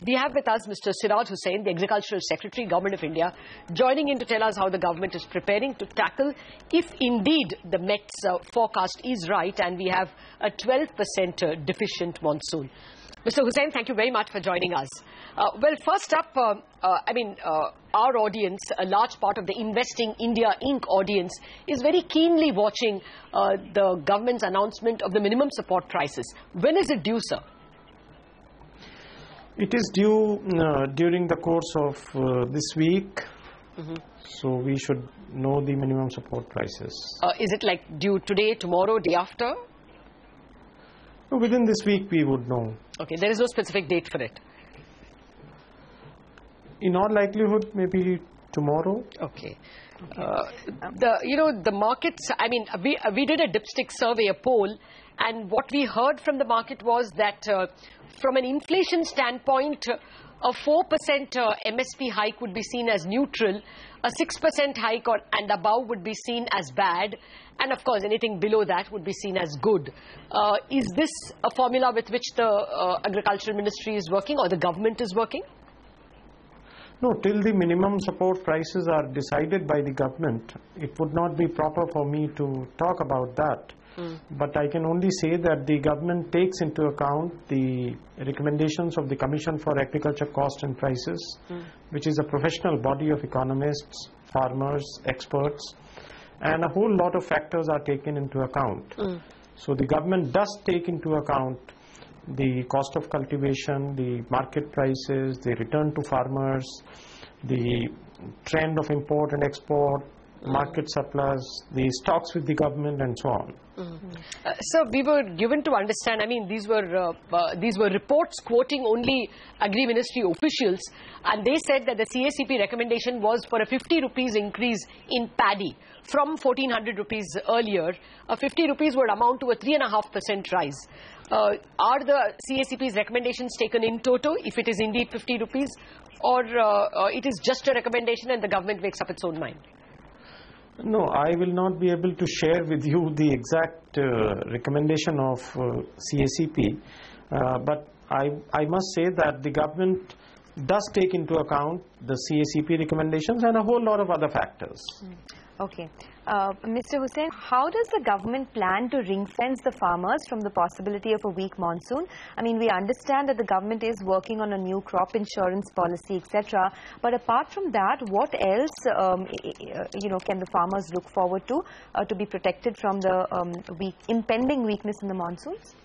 We have with us Mr. Siraj Hussain, the Agricultural Secretary, Government of India, joining in to tell us how the government is preparing to tackle if indeed the Met's forecast is right and we have a 12% deficient monsoon. Mr. Hussain, thank you very much for joining us. Well, first up, our audience, a large part of the Investing India Inc. audience, is very keenly watching the government's announcement of the minimum support prices. When is it due, sir? It is due during the course of this week, so we should know the minimum support prices. Is it like due today, tomorrow, day after? Within this week we would know. Okay, there is no specific date for it. In all likelihood, maybe tomorrow. Okay. The markets, we did a dipstick survey, a poll, and what we heard from the market was that from an inflation standpoint, a 4% MSP hike would be seen as neutral, a 6% hike and above would be seen as bad, and of course anything below that would be seen as good. Is this a formula with which the Agricultural Ministry is working or the government is working? No, till the minimum support prices are decided by the government, it would not be proper for me to talk about that. But I can only say that the government takes into account the recommendations of the Commission for Agriculture Cost and Prices, which is a professional body of economists, farmers, experts, and a whole lot of factors are taken into account. So the government does take into account the cost of cultivation, the market prices, the return to farmers, the trend of import and export, market surplus, the stocks with the government, and so on. So we were given to understand, these were reports quoting only Agri Ministry officials, and they said that the CACP recommendation was for a 50 rupees increase in paddy from 1400 rupees earlier. 50 rupees would amount to a 3.5% rise. Are the CACP's recommendations taken in toto if it is indeed 50 rupees, or it is just a recommendation and the government makes up its own mind? No, I will not be able to share with you the exact recommendation of CACP, but I must say that the government does take into account the CACP recommendations and a whole lot of other factors. Okay. Mr. Hussain, how does the government plan to ring-fence the farmers from the possibility of a weak monsoon? We understand that the government is working on a new crop insurance policy, etc. But apart from that, what else, can the farmers look forward to be protected from the impending weakness in the monsoons?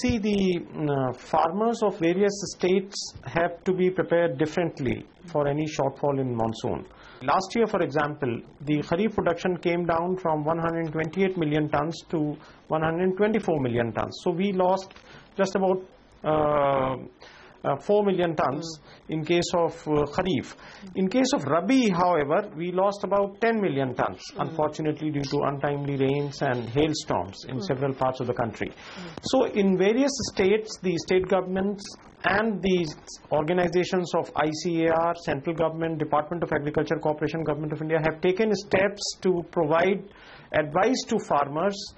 See, the farmers of various states have to be prepared differently for any shortfall in monsoon. Last year, for example, the Kharif production came down from 128 million tons to 124 million tons. So we lost just about 4 million tons in case of Kharif. In case of Rabi, however, we lost about 10 million tons, unfortunately due to untimely rains and hailstorms in several parts of the country. So in various states, the state governments and the organizations of ICAR, Central Government, Department of Agriculture, Corporation, Government of India have taken steps to provide advice to farmers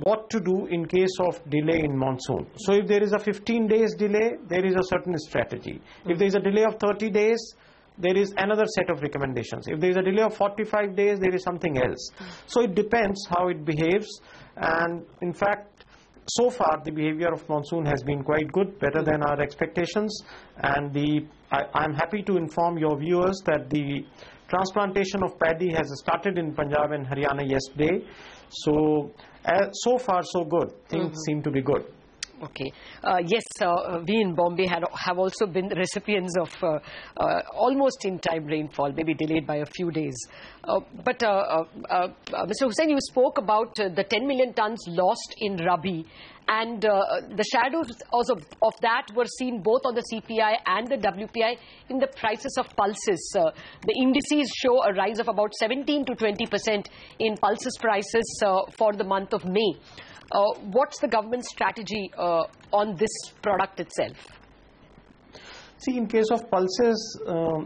what to do in case of delay in monsoon. So if there is a 15 days delay, there is a certain strategy. If there is a delay of 30 days, there is another set of recommendations. If there is a delay of 45 days, there is something else. So it depends how it behaves, and in fact, so far the behavior of monsoon has been quite good, better than our expectations, and I'm happy to inform your viewers that the transplantation of paddy has started in Punjab and Haryana yesterday. So far so good. Things seem to be good. Okay. Yes, we in Bombay have also been recipients of almost in-time rainfall, maybe delayed by a few days. But Mr. Hussain, you spoke about the 10 million tons lost in Rabi, and the shadows of that were seen both on the CPI and the WPI in the prices of pulses. The indices show a rise of about 17 to 20% in pulses prices for the month of May. What's the government's strategy on this product itself? See, in case of pulses,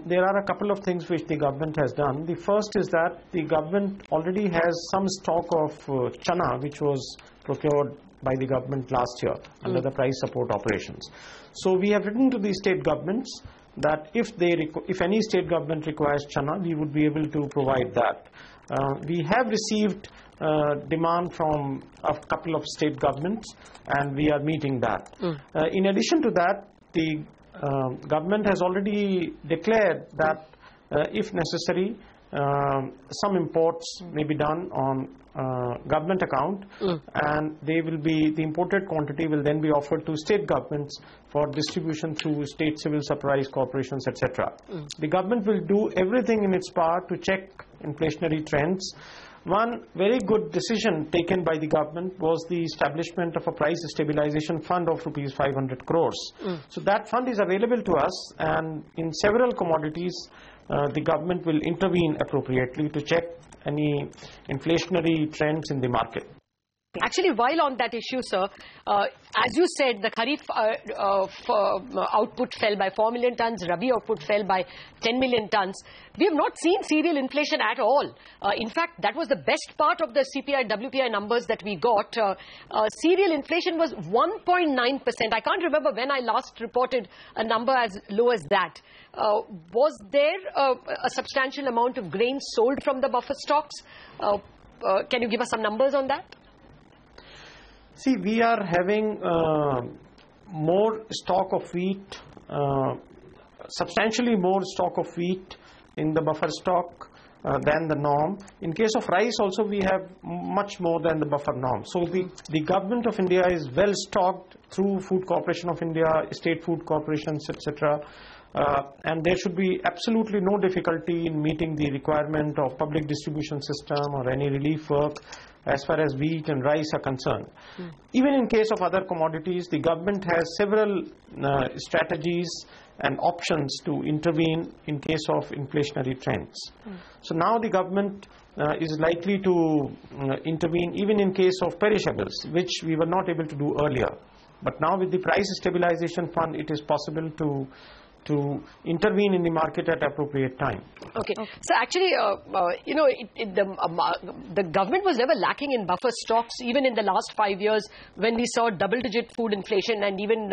there are a couple of things which the government has done. The first is that the government already has some stock of chana, which was procured by the government last year under the price support operations. So we have written to the state governments that if any state government requires chana, we would be able to provide that. We have received demand from a couple of state governments, and we are meeting that. In addition to that, the government has already declared that if necessary, some imports may be done on government account, and the imported quantity will then be offered to state governments for distribution through state civil supplies corporations, etc. The government will do everything in its power to check inflationary trends. One very good decision taken by the government was the establishment of a price stabilization fund of rupees 500 crores. So that fund is available to us, and in several commodities the government will intervene appropriately to check any inflationary trends in the market. Actually, while on that issue, sir, as you said, the Kharif output fell by 4 million tons, Rabi output fell by 10 million tons. We have not seen cereal inflation at all. In fact, that was the best part of the CPI, WPI numbers that we got. Cereal inflation was 1.9%. I can't remember when I last reported a number as low as that. Was there a substantial amount of grain sold from the buffer stocks? Can you give us some numbers on that? See, we are having more stock of wheat, substantially more stock of wheat in the buffer stock than the norm. In case of rice also, we have much more than the buffer norm. So the government of India is well stocked through Food Corporation of India, state food corporations, etc. And there should be absolutely no difficulty in meeting the requirement of public distribution system or any relief work as far as wheat and rice are concerned. Even in case of other commodities, the government has several strategies and options to intervene in case of inflationary trends. So now the government is likely to intervene even in case of perishables, which we were not able to do earlier. But now with the price stabilization fund, it is possible to intervene in the market at appropriate time. Okay. So actually, the government was never lacking in buffer stocks, even in the last 5 years when we saw double-digit food inflation and even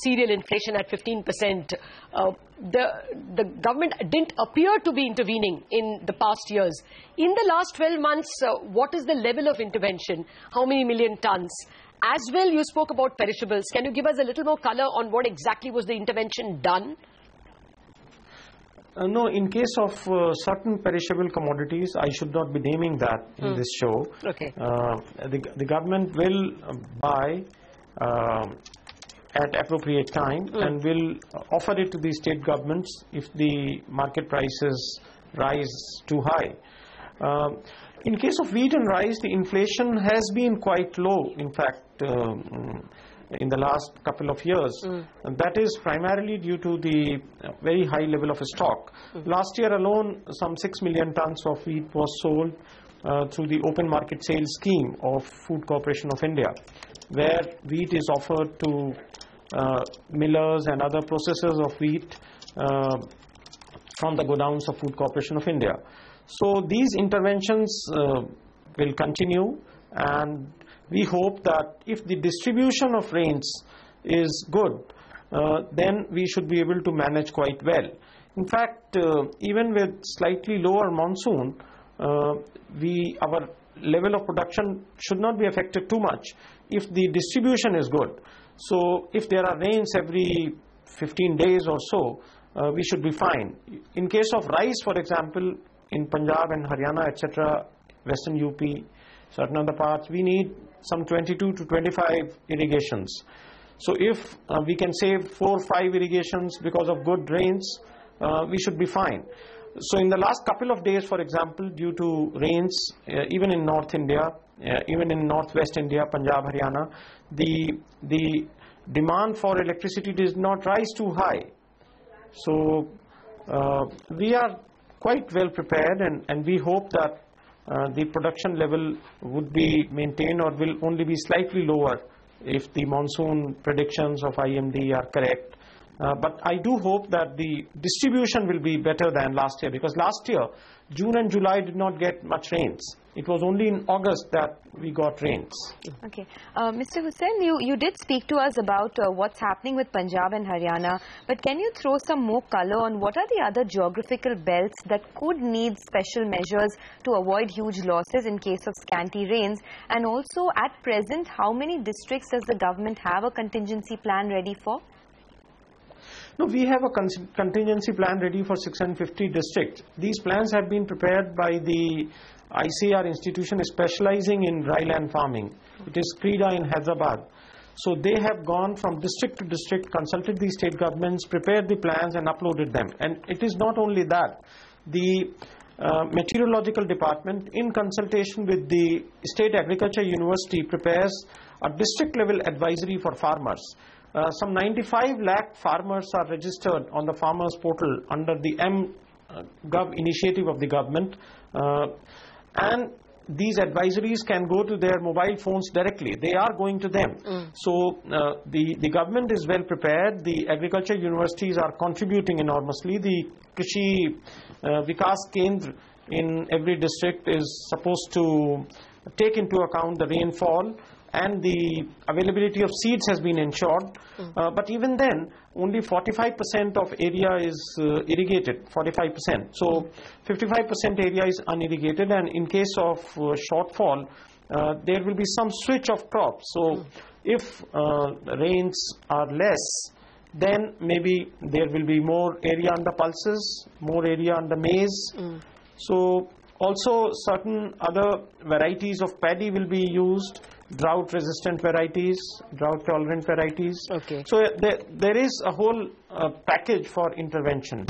cereal inflation at 15%. The government didn't appear to be intervening in the past years. In the last 12 months, what is the level of intervention? How many million tons? As well, you spoke about perishables. Can you give us a little more color on what exactly was the intervention done? No, in case of certain perishable commodities, I should not be naming that in this show. Okay. The government will buy at appropriate time and will offer it to the state governments if the market prices rise too high. In case of wheat and rice, the inflation has been quite low, in fact, in the last couple of years. And that is primarily due to the very high level of stock. Last year alone, some 6 million tons of wheat was sold through the open market sales scheme of Food Corporation of India, where wheat is offered to millers and other processors of wheat from the godowns of Food Corporation of India. So these interventions will continue, and we hope that if the distribution of rains is good, then we should be able to manage quite well. In fact, even with slightly lower monsoon, our level of production should not be affected too much if the distribution is good. So if there are rains every 15 days or so, we should be fine. In case of rice, for example, in Punjab and Haryana, etc., Western UP, certain other parts, we need some 22 to 25 irrigations. So if we can save 4 or 5 irrigations because of good rains, we should be fine. So in the last couple of days, for example, due to rains, even in North India, even in Northwest India, Punjab, Haryana, the demand for electricity did not rise too high. So we are quite well prepared, and we hope that the production level would be maintained or will only be slightly lower if the monsoon predictions of IMD are correct, But I do hope that the distribution will be better than last year, because last year, June and July did not get much rains. It was only in August that we got rains. Okay. Mr. Hussain, you did speak to us about what's happening with Punjab and Haryana, but can you throw some more color on what are the other geographical belts that could need special measures to avoid huge losses in case of scanty rains? And also, at present, how many districts does the government have a contingency plan ready for? No, we have a contingency plan ready for 650 districts. These plans have been prepared by the ICAR institution specializing in dry land farming. It is CREDA in Hyderabad. So they have gone from district to district, consulted the state governments, prepared the plans and uploaded them. And it is not only that. The meteorological department, in consultation with the State Agriculture University, prepares a district level advisory for farmers. Some 95 lakh farmers are registered on the farmers portal under the M-Gov initiative of the government, and these advisories can go to their mobile phones directly. They are going to them. So the government is well prepared. The agriculture universities are contributing enormously. The Krishi Vikas Kendra in every district is supposed to take into account the rainfall, and the availability of seeds has been ensured. But even then, only 45% of area is irrigated, 45%. So 55% area is unirrigated, and in case of shortfall, there will be some switch of crops. So if rains are less, then maybe there will be more area under pulses, more area under maize. So also certain other varieties of paddy will be used, drought resistant varieties, drought tolerant varieties. Okay. So there is a whole package for intervention.